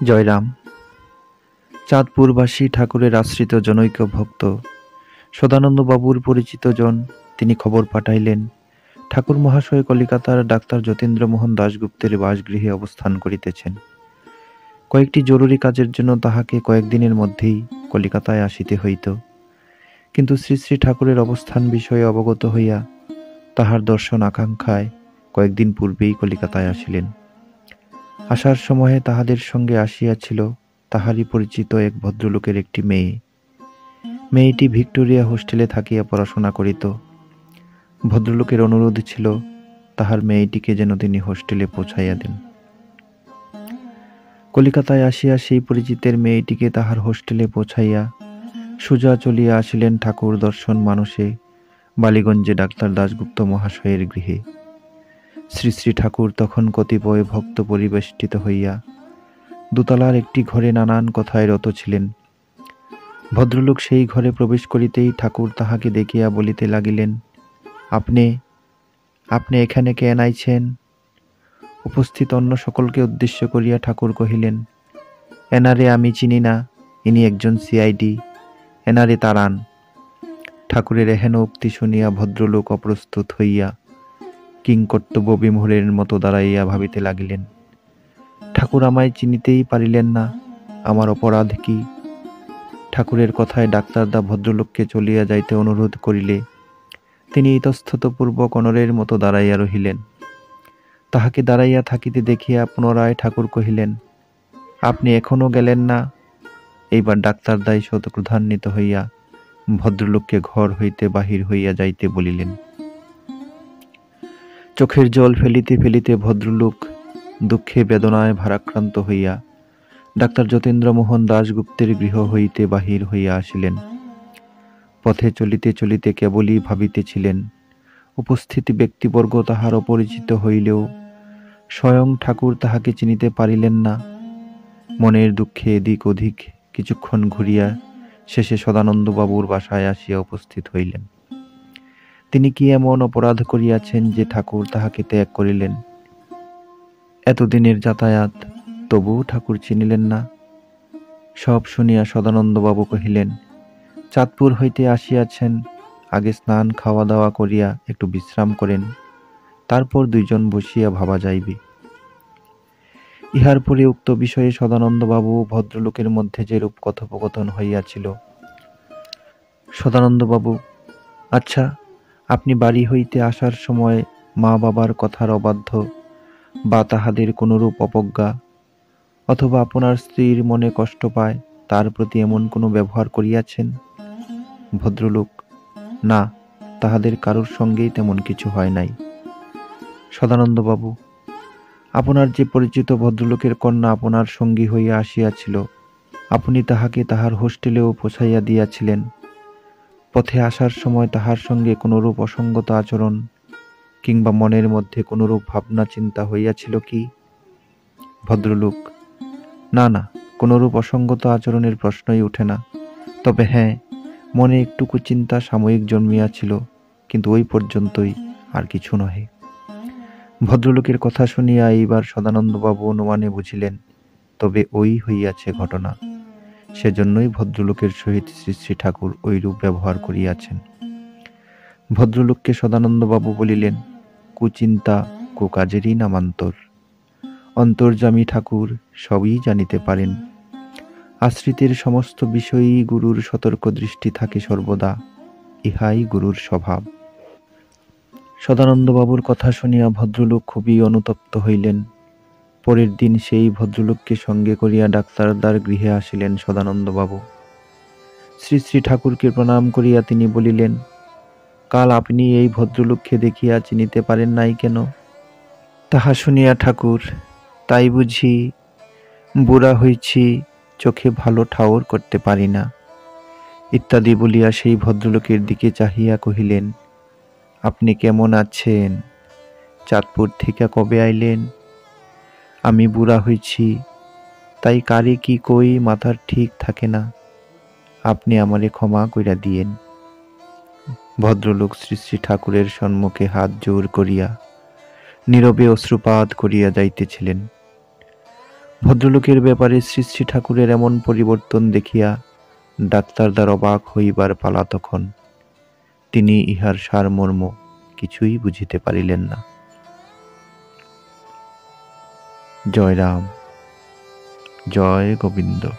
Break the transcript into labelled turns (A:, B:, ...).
A: জয়রাম। চাঁদপুরবাসী ঠাকুরের আশ্রিত জনৈক ভক্ত সদানন্দবাবুর পরিচিত জন, তিনি খবর পাঠাইলেন ঠাকুর মহাশয় কলিকাতার ডাক্তার যতীন্দ্রমোহন দাশগুপ্তের বাসগৃহে অবস্থান করিতেছেন। কয়েকটি জরুরি কাজের জন্য তাহাকে কয়েকদিনের মধ্যেই কলিকাতায় আসিতে হইত, কিন্তু শ্রী শ্রী ঠাকুরের অবস্থান বিষয়ে অবগত হইয়া তাহার দর্শন আকাঙ্ক্ষায় কয়েকদিন পূর্বেই কলিকাতায় আসিলেন। আসার সময়ে তাহাদের সঙ্গে আসিয়াছিল তাহারই পরিচিত এক ভদ্রলোকের একটি মেয়ে। মেয়েটি ভিক্টোরিয়া হোস্টেলে থাকিয়া পড়াশোনা করিত। ভদ্রলোকের অনুরোধ ছিল তাহার মেয়েটিকে যেন তিনি হোস্টেলে পৌঁছাইয়া দেন। কলিকাতায় আসিয়া সেই পরিচিতের মেয়েটিকে তাহার হোস্টেলে পৌঁছাইয়া সোজা চলিয়া আসিলেন ঠাকুর দর্শন মানসে বালিগঞ্জে ডাক্তার দাশগুপ্ত মহাশয়ের গৃহে। শ্রী শ্রী ঠাকুর তখন কতিপয় ভক্ত পরিবেষ্টিত হইয়া দোতলার একটি ঘরে নানান কথায় রত ছিলেন। ভদ্রলোক সেই ঘরে প্রবেশ করিতেই ঠাকুর তাহাকে দেখিয়া বলিতে লাগিলেন, আপনি আপনি এখানে কেন আইছেন? উপস্থিত অন্য সকলকে উদ্দেশ্য করিয়া ঠাকুর কহিলেন, এনারে আমি চিনি না, ইনি একজন সিআইডি, এনারে তাড়ান। ঠাকুরের এহেন উক্তি শুনিয়া ভদ্রলোক অপ্রস্তুত হইয়া কিংকর্তব্য বিমূঢ়ের মতো দাঁড়াইয়া ভাবিতে লাগিলেন, ঠাকুর আমায় চিনিতেই পারিলেন না, আমার অপরাধ কি? ঠাকুরের কথায় ডাক্তারদা ভদ্রলোককে চলিয়া যাইতে অনুরোধ করিলে তিনি ইতস্ততপূর্বক অনরের মতো দাঁড়াইয়া রহিলেন। তাহাকে দাঁড়াইয়া থাকিতে দেখিয়া পুনরায় ঠাকুর কহিলেন, আপনি এখনো গেলেন না? এইবার ডাক্তারদাই ক্রোধান্বিত হইয়া ভদ্রলোককে ঘর হইতে বাহির হইয়া যাইতে বলিলেন। চোখের জল ফেলিতে ফেলিতে ভদ্রলোক দুঃখে বেদনায় ভারাক্রান্ত হইয়া ডাক্তার যতীন্দ্রমোহন দাশগুপ্তের গৃহ হইতে বাহির হইয়া আসিলেন। পথে চলিতে চলিতে কেবলই ভাবিতেছিলেন, উপস্থিত ব্যক্তিবর্গ তাহার অপরিচিত হইলেও স্বয়ং ঠাকুর তাহাকে চিনিতে পারিলেন না। মনের দুঃখে এদিক ওদিক কিছুক্ষণ ঘুরিয়া শেষে সদানন্দবাবুর বাসায় আসিয়া উপস্থিত হইলেন। তিনি কি এমন অপরাধ করিয়াছেন যে ঠাকুর তাহাকে ত্যাগ করিলেন? এতদিনের যাতায়াত, তবুও ঠাকুর চিনিলেন না। সব শুনিয়া সদানন্দবাবু কহিলেন, চাঁদপুর হইতে আসিয়াছেন, আগে স্নান খাওয়া দাওয়া করিয়া একটু বিশ্রাম করেন, তারপর দুইজন বসিয়া ভাবা যাইবে। ইহার পরে উক্ত বিষয়ে সদানন্দবাবু ভদ্রলোকের মধ্যে যেরূপ কথোপকথন হইয়াছিল। সদানন্দবাবু, আচ্ছা, আপনি বাড়ি হইতে আসার সময় মা বাবার কথার অবাধ্য বা তাহাদের কোনরূপ অবজ্ঞা অথবা আপনার স্ত্রীর মনে কষ্ট পায় তার প্রতি এমন কোনো ব্যবহার করিয়াছেন? ভদ্রলোক, না, তাহাদের কারোর সঙ্গেই তেমন কিছু হয় নাই। সদানন্দবাবু, আপনার যে পরিচিত ভদ্রলোকের কন্যা আপনার সঙ্গী হইয়া আসিয়াছিল, আপনি তাহাকে তাহার হোস্টেলেও পৌঁছাইয়া দিয়াছিলেন। পথে আসার সময় তাহার সঙ্গে কোনরূপ অসঙ্গত আচরণ কিংবা মনের মধ্যে কোনরূপ ভাবনা চিন্তা হইয়াছিল কি? ভদ্রলোক, না না, কোনরূপ অসঙ্গত আচরণের প্রশ্নই উঠে না। তবে হ্যাঁ, মনে একটুকু চিন্তা সাময়িক জন্মিয়াছিল, কিন্তু ওই পর্যন্তই, আর কিছু নহে। ভদ্রলোকের কথা শুনিয়া এইবার সদানন্দবাবু অনুমানে বুঝিলেন, তবে ওই হইয়াছে ঘটনা, সেজন্যই ভদ্রলোকের সহিত শ্রী শ্রী ঠাকুর ঐরূপ ব্যবহার করিয়াছেন। ভদ্রলোককে সদানন্দবাবু বলিলেন, কুচিন্তা কুকাজেরই নামান্তর। অন্তর্যামী ঠাকুর সবই জানিতে পারেন। আশ্রিতের সমস্ত বিষয়েই গুরুর সতর্ক দৃষ্টি থাকে সর্বদা, ইহাই গুরুর স্বভাব। সদানন্দবাবুর কথা শুনিয়া ভদ্রলোক খুবই অনুতপ্ত হইলেন। পরের দিন সেই ভদ্রলোককে সঙ্গে করিয়া ডাক্তারদার গৃহে আসিলেন সদানন্দবাবু। শ্রী শ্রী ঠাকুরকে প্রণাম করিয়া তিনি বলিলেন, কাল আপনি এই ভদ্রলোককে দেখিয়া চিনিতে পারেন নাই কেন? তাহা শুনিয়া ঠাকুর, তাই বুঝি, বুড়া হইছি, চোখে ভালো ঠাউর করতে পারি না, ইত্যাদি বলিয়া সেই ভদ্রলোকের দিকে চাহিয়া কহিলেন, আপনি কেমন আছেন? চাঁদপুর থেকে কবে আইলেন? আমি বুড়া হইছি, তাই কারে কি কই মাথার ঠিক থাকে না, আপনি আমারে ক্ষমা কইরা দিয়েন। ভদ্রলোক শ্রী শ্রী ঠাকুরের সম্মুখে হাত জোর করিয়া নীরবে অশ্রুপাত করিয়া যাইতেছিলেন। ভদ্রলোকের ব্যাপারে শ্রী শ্রী ঠাকুরের এমন পরিবর্তন দেখিয়া ডাক্তারদার অবাক হইবার পালা তখন। তিনি ইহার সারমর্ম কিছুই বুঝিতে পারিলেন না। জয় রাম, জয় গোবিন্দ।